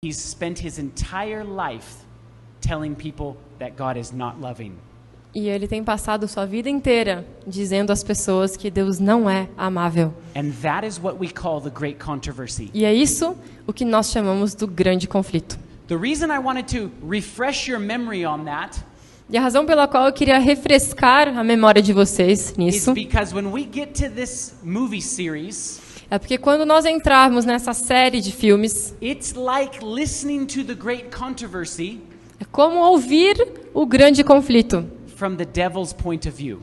He's spent his entire life telling people that God is not loving. E ele tem passado sua vida inteira dizendo às pessoas que Deus não é amável. And that is what we call the great controversy. E é isso o que nós chamamos do grande conflito. The reason I wanted to refresh your memory on that E a razão pela qual eu queria refrescar a memória de vocês is nisso because when we get to this movie series, é porque quando nós entrarmos nessa série de filmes, it's like listening to the great controversy é como ouvir o grande conflito from the devil's point of view.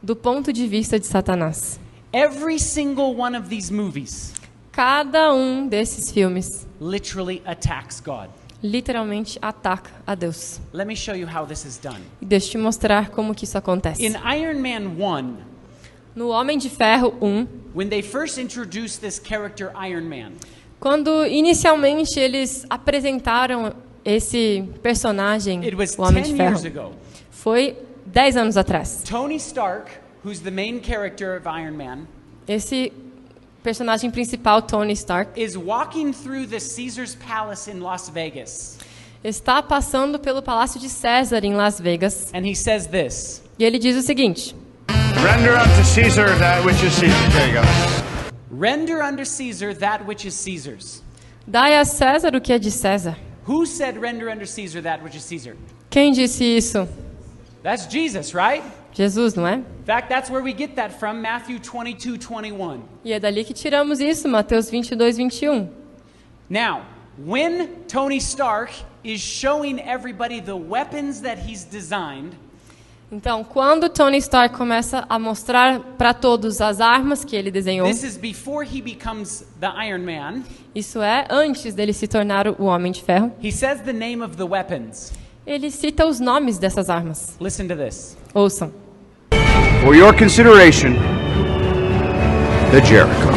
do ponto de vista de Satanás. Every single one of these movies Cada um desses filmes literally attacks God. literalmente ataca a Deus. Let me show you how this is done. E deixa eu te mostrar como que isso acontece. In Iron Man 1, No Homem de Ferro 1, when they first introduced this character Iron Man, quando inicialmente eles apresentaram esse personagem, it was o Homem 10 de Ferro, years ago. foi 10 anos atrás. Tony Stark, who's the main character of Iron Man, Esse personagem principal, Tony Stark, is walking through the Caesar's Palace in Las Vegas. está passando pelo Palácio de César em Las Vegas. And he says this: E ele diz o seguinte: Render unto Caesar that which is Caesar. There you go. Render unto Caesar that which is Caesar's. Dai a César o que é de César. Who said render unto Caesar that which is Caesar? Quem disse isso? That's Jesus, right? Jesus, não é? In fact, that's where we get that from, Matthew 22:21. E é dali que tiramos isso, Mateus 22, 21. Now, when Tony Stark is showing everybody the weapons that he's designed, Então, quando Tony Stark começa a mostrar para todos as armas que ele desenhou, this is before he becomes the Iron Man, isso é antes dele se tornar o Homem de Ferro, he says the name of the weapons. ele cita os nomes dessas armas. Listen to this. Ouçam. For your consideration, the Jericho.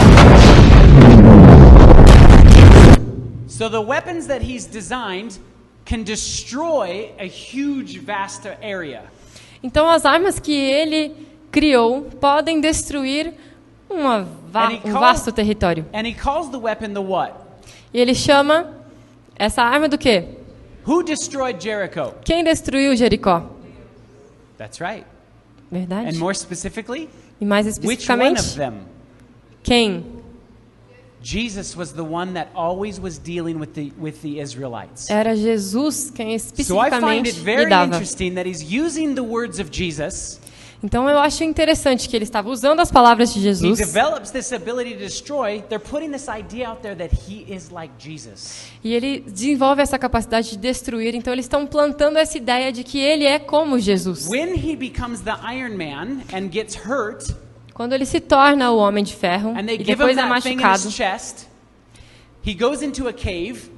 So the weapons that he's designed can destroy a huge, vast area. Então, as armas que ele criou podem destruir um vasto território. And he calls the weapon the what? E ele chama essa arma do quê? Who destroyed Jericho? Quem destruiu Jericó? That's right. Verdade? And more specifically, E mais which one of especificamente, them? quem? Jesus was the one that always was dealing with the Israelites. Era Jesus quem So I find especificamente it very lidava. interesting that he's using the words of Jesus. Então eu acho interessante que ele estava usando as palavras de He Jesus. develops this ability to destroy. They're putting this idea out there that he is like Jesus. E ele desenvolve essa capacidade de destruir. Então eles estão plantando essa ideia de que ele é como Jesus. When he becomes the Iron Man and gets hurt, Quando ele se torna o Homem de Ferro and they e give him depois é that thing in machucado, his chest, he goes into a cave.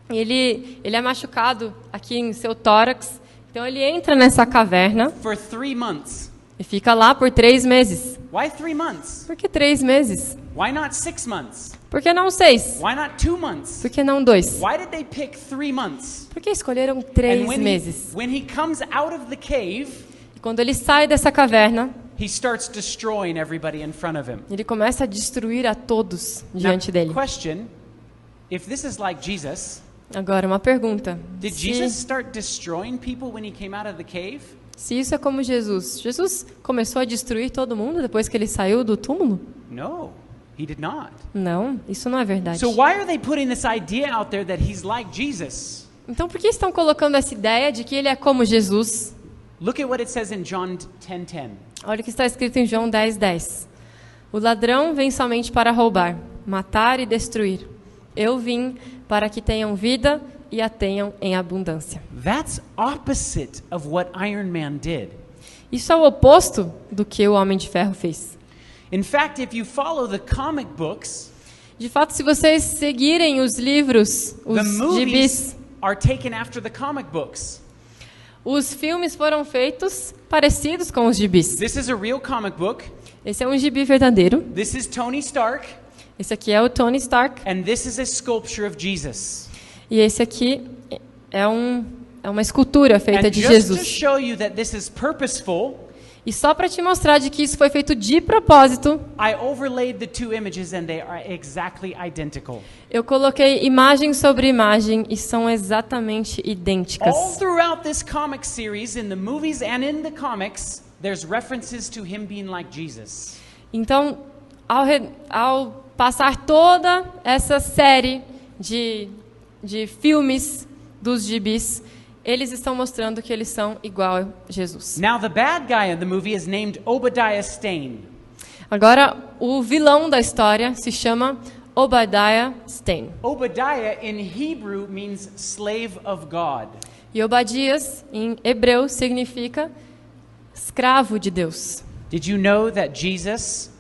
ele é machucado aqui em seu tórax. Então ele entra nessa caverna For 3 months. e fica lá por 3 meses. Why 3 months? Por que 3 meses? Why not 6 months? Por que não 6? Why not 2 months? Por que não 2? Why did they pick 3 months? Por que escolheram 3 And meses? when he comes out of the cave, E quando ele sai dessa caverna, he starts destroying everybody in front of him. ele começa a destruir a todos Now, diante dele. question, if this is like Jesus, Agora, uma pergunta. did Jesus start destroying people when he came out of the cave? Se isso é como Jesus, Jesus começou a destruir todo mundo depois que ele saiu do túmulo? No, he did not. Não, isso não é verdade. So why are they putting this idea out there that he's like Jesus? Então por que estão colocando essa ideia de que ele é como Jesus? Look at what it says in John 10:10. Olha o que está escrito em João 10:10. O ladrão vem somente para roubar, matar e destruir. Eu vim para que tenham vida e a tenham em abundância. That's opposite of what Iron Man did. Isso é o oposto do que o Homem de Ferro fez. In fact, if you follow the comic books, De fato, se vocês seguirem os livros, the os movies gibis, are taken after the comic books. os filmes foram feitos parecidos com os gibis. This is a real comic book. Esse é um gibi verdadeiro. This is Tony Stark, Esse aqui é o Tony Stark. and this is a sculpture of Jesus. E esse aqui é uma escultura feita And de just to Jesus. show you that this is purposeful, E só para te mostrar de que isso foi feito de propósito, I overlaid the two images and they are exactly identical. eu coloquei imagem sobre imagem e são exatamente All idênticas. throughout this comic series, in the movies and in the comics, there's references to him being like Jesus. Então, ao passar toda essa série de filmes dos gibis, eles estão mostrando que eles são igual a Jesus. Now the bad guy in the movie is named Obadiah Stane. Agora, o vilão da história se chama Obadiah Stane. Obadiah in Hebrew means slave of God. E Obadias, em hebreu, significa escravo de Deus. Did you know that Jesus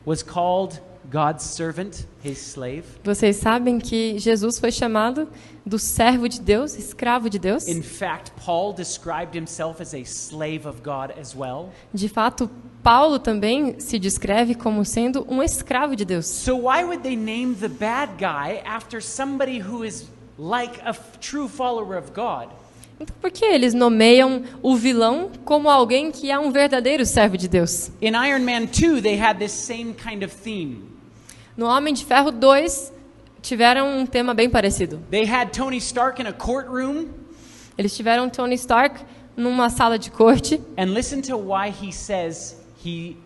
was called God's servant, his slave? Vocês sabem que Jesus foi chamado do servo de Deus, escravo de Deus? In fact, Paul described himself as a slave of God as well. De fato, Paulo também se descreve como sendo um escravo de Deus. So why would they name the bad guy after somebody who is like a true follower of God? Então, por que eles nomeiam o vilão como alguém que é um verdadeiro servo de Deus? In Iron Man 2, they had this same kind of theme. No Homem de Ferro 2, tiveram um tema bem parecido. They had Tony Stark in a courtroom, Eles tiveram Tony Stark numa sala de corte. and listen to why he says he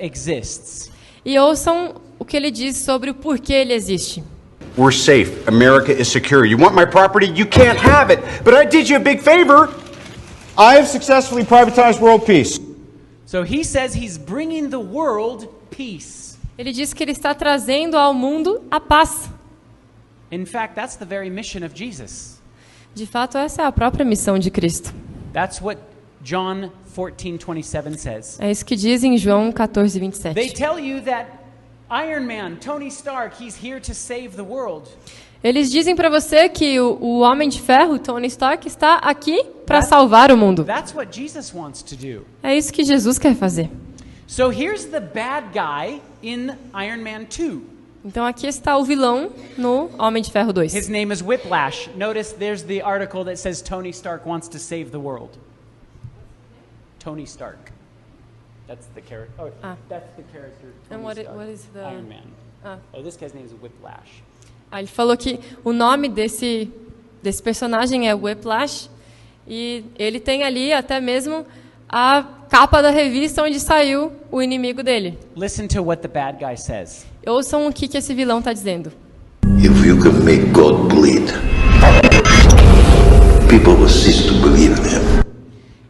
exists. E ouçam o que ele diz sobre o porquê ele existe. We're safe. America is secure. You want my property? You can't have it. But I did you a big favor. I have successfully privatized world peace. So he says he's bringing the world peace. Ele diz que ele está trazendo ao mundo a paz. In fact, that's the very mission of Jesus. De fato, essa é a própria missão de Cristo. That's what John 14:27 says. É isso que diz em João 14, They 27. tell you that Iron Man, Tony Stark, he's here to save the world. Eles dizem para você que o Homem de Ferro, Tony Stark, está aqui para salvar o mundo. That's what Jesus wants to do. É isso que Jesus quer fazer. So here's the bad guy in Iron Man 2. Então aqui está o vilão no Homem de Ferro 2. His name is Whiplash. Notice there's the article that says Tony Stark wants to save the world. Tony Stark. That's the character. Oh, that's the character. And Tony what Stark. is the- Iron Man? Oh, this guy's name is Whiplash. Aí ele falou que o nome desse personagem é Whiplash e ele tem ali até mesmo a capa da revista onde saiu o inimigo dele. Listen to what the bad guy says. Ouçam o que esse vilão está dizendo. If you can make God bleed, people will cease to believe in him.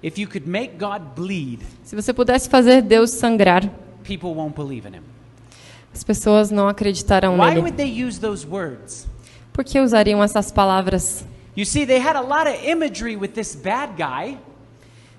If you could make God bleed, Se você pudesse fazer Deus sangrar, people won't believe in him. as pessoas não acreditarão Why nele. would they use those words? Por que usariam essas palavras? You see, they had a lot of imagery with this bad guy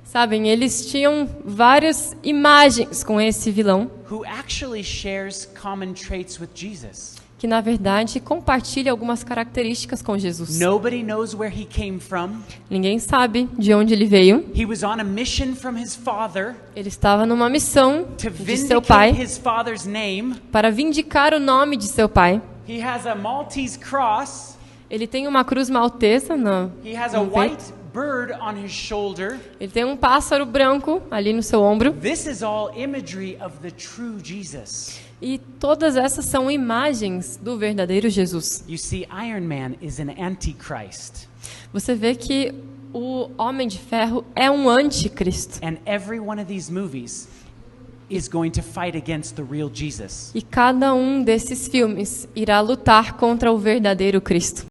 Sabem, eles tinham várias imagens com esse vilão, who actually shares common traits with Jesus. que na verdade compartilha algumas características com Jesus. Nobody knows where he came from. Ninguém sabe de onde ele veio. He was on a mission from his father Ele estava numa missão to de seu pai vindicate his father's name. para vindicar o nome de seu pai. He has a Maltese cross. Ele tem uma cruz maltesa He has a no peito. white bird on his shoulder. Ele tem um pássaro branco ali no seu ombro. This is all imagery of the true Jesus. E todas essas são imagens do verdadeiro Jesus. You see, Iron Man is an antichrist. Você vê que o Homem de Ferro é um anticristo. And every one of these movies is going to fight against the real Jesus. E cada um desses filmes irá lutar contra o verdadeiro Cristo.